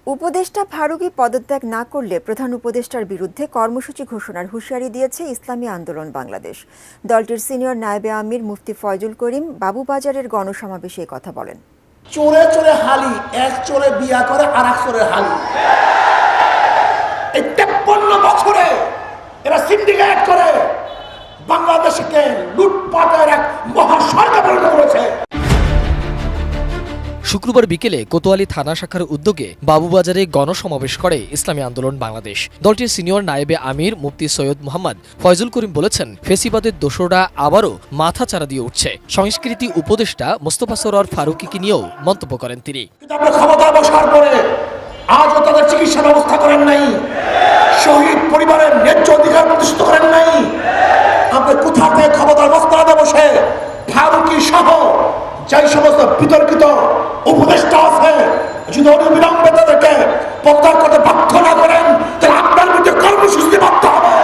উপদেষ্টা ফারুকী পদত্যাগ না করলে প্রধান উপদেষ্টার বিরুদ্ধে কর্মসূচি ঘোষণার হুঁশিয়ারি দিয়েছে ইসলামী আন্দোলন বাংলাদেশ। দলটির সিনিয়র নায়েবে আমির মুফতি ফয়জুল করিম বাবুবাজারের গণসমাবেশে কথা বলেন। চোরে চোরে হালি, এক চোরে বিয়া করে আর এক চোরে হালি। এই 53 বছরে এরা সিন্ডিকেট করে বাংলাদেশকে লুটপাটের এক মহাসড়কে পরিণত করেছে। শুক্রবার বিকেলে কোতোয়ালি থানা শাখার উদ্যোগে বাবুবাজারে গণসমাবেশ করে ইসলামী আন্দোলন বাংলাদেশ। দলটির সিনিয়র নায়েবে আমির মুফতি সৈয়দ মোহাম্মদ ফয়জুল করিম বলেছেন, ফেসিবাদের দোসররা আবারও মাথা চারা দিয়ে উঠছে। সংস্কৃতি উপদেষ্টা মোস্তফা সরোয়ার ফারুকীকে নিয়েও মন্তব্য করেন তিনি। ক্ষমতায় বসার পরে আজও তাদের চিকিৎসা ব্যবস্থা করেন নাই, শহীদ পরিবারের ন্যায্য অধিকার প্রতিষ্ঠিত করেন নাই। আপনি কোথা থেকে ক্ষমতার মসনদে বসে ফারুকী সহ যেই সমস্ত বিতর্কিত উপদেষ্টা আছে, যদি অবিলম্বে তাদেরকে পদত্যাগ করতে বাধ্য না করেন, তাহলে আপনার বিরুদ্ধে কর্মসূচি বাধ্য হবে।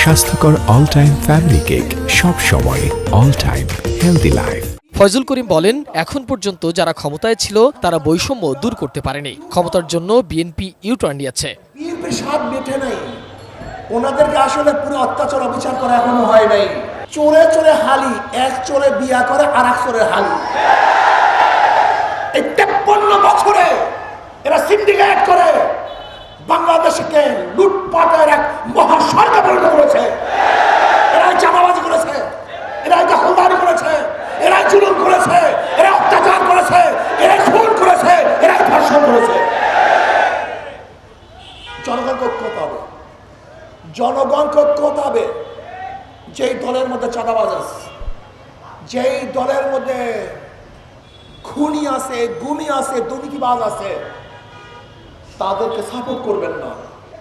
স্বাস্থ্যকর অল টাইম ফ্যামিলি কেক, সব সময় all time healthy life. Faizul Karim বলেন, এখন পর্যন্ত যারা ক্ষমতায় ছিল তারা বৈষম্য দূর করতে পারেনি। ক্ষমতার জন্য বিএনপি ইউটার্ন নিয়েছে। বিএনপির স্বাদ মেটে নাই, ওনাদেরকে আসলে পুরো অত্যাচার অবিচার করা এখনো হয় নাই। চোরে চোরে হালি, এক চোরে বিয়া করে আর এক চোরে হালি। এই 53 বছরে এরা সিন্ডিকেট করে বাংলাদেশকে লুটপাটের এক মহাসড়কে পরিণত করেছে। এরা চাঁদাবাজি করেছে, এরা দখলদারি করেছে, এরা জুলুম করেছে, এরা অত্যাচার করেছে, এরা খুন করেছে, এরা ধর্ষণ করেছে। জনগণকে ঐক্য হতে হবে, জনগণকে ঐক্য হতে হবে। যেই দলের মধ্যে চাঁদাবাজ আছে, যেই দলের মধ্যে খুনি আছে, গুমি আছে, দুর্নীতিবাজ আছে, তাদেরকে সাপোর্ট করবেন না।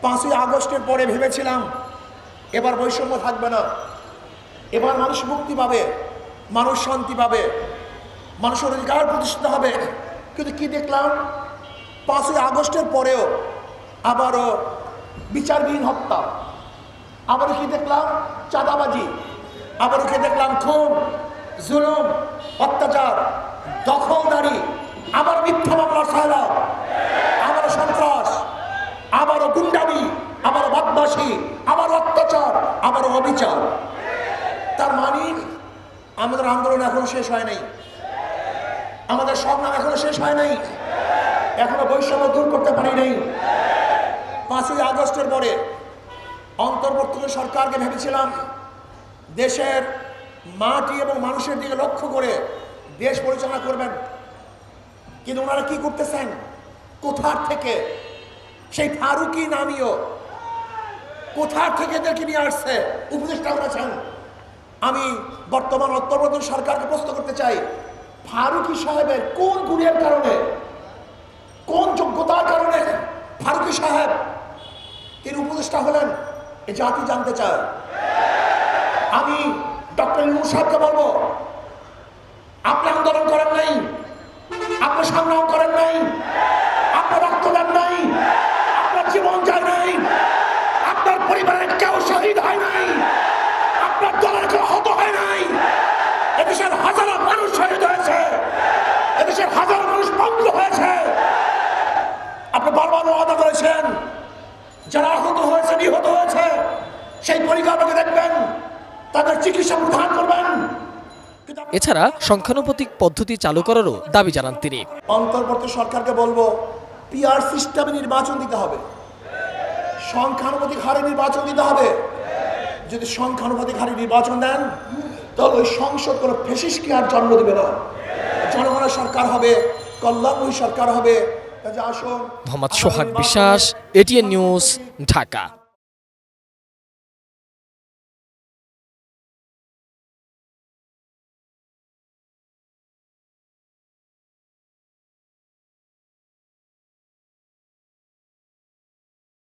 5ই আগস্টের পরে ভেবেছিলাম এবার বৈষম্য থাকবে না, এবার মানুষ মুক্তি পাবে, মানুষ শান্তি পাবে, মানুষের অধিকার প্রতিষ্ঠিত হবে। কিন্তু কি দেখলাম, 5ই আগস্টের পরেও আবারও বিচারবিহীন হত্যা, আবারও কি দেখলাম চাঁদাবাজি, আবারও কি দেখলাম খুন, জুলুম, অত্যাচার, দখলদারি, আবার মিথ্যা মামলার সায়লাভ, আবারও সন্ত্রাস, আবারও গুন্ডামি, আবারও বদমাশি, আবারও অত্যাচার, আবারও অবিচার। তার মানে আমাদের আন্দোলন এখনো শেষ হয় নাই, আমাদের সংগ্রাম এখনো শেষ হয় নাই, এখনো বৈষম্য দূর করতে পারি নাই। 5ই আগস্টের পরে অন্তর্বর্তীকালীন সরকারকে ভেবেছিলাম দেশের মাটি এবং মানুষের দিকে লক্ষ্য করে দেশ পরিচালনা করবেন, কিন্তু ওনারা কি করতেছেন, কোথার থেকে সেই ফারুকী নামীয় কোথার থেকে এদেরকে নিয়ে আসছে, উপদেষ্টা করেছেন। আমি বর্তমান অন্তর্বর্তীকালীন সরকারকে প্রশ্ন করতে চাই, ফারুকী সাহেবের কোন গুণের কারণে, কোন যোগ্যতার কারণে ফারুকী সাহেব তিনি উপদেষ্টা হলেন, এ জাতি জানতে চায়। আমি ডক্টর ইউনূস সাহেবকে বলবো, আপনি আন্দোলন করেন নাই, আপনি সংগ্রাম করেন নাই, আপনার রক্ত দেন নাই, আপনার জীবন যায় নাই, আপনার পরিবারের কেউ শহীদ হয় নাই, আপনার দলের কেউ হত হয় নাই। এদেশের হাজারো মানুষ শহীদ হয়েছে, এদেশের হাজারো মানুষ বন্ধ হয়েছে। আপনি বারবার ওয়াদা করেছেন যারা আহত হয়েছে, নিহত হয়েছে, সেই পরিকাঠামোকে দেখবেন, তাদের চিকিৎসা প্রদান করবেন। এছাড়া সংখ্যানুপাতিক পদ্ধতি চালু করারও দাবি জানান তিনি। অন্তর্বর্তী সরকারকে বলবো, পিআর সিস্টেমে নির্বাচন দিতে হবে, সংখ্যানুপাতিক হারে নির্বাচন দিতে হবে। যদি সংখ্যানুপাতিক হারে নির্বাচন দেন, তাহলে ওই সংসদ কোনো ফ্যাসিস্টকে আর জন্ম দেবে না, জনগণের সরকার হবে, কল্যাণময়ী সরকার হবে। মোহাম্মদ সোহাগ বিশ্বাস, এটিএন নিউজ, ঢাকা।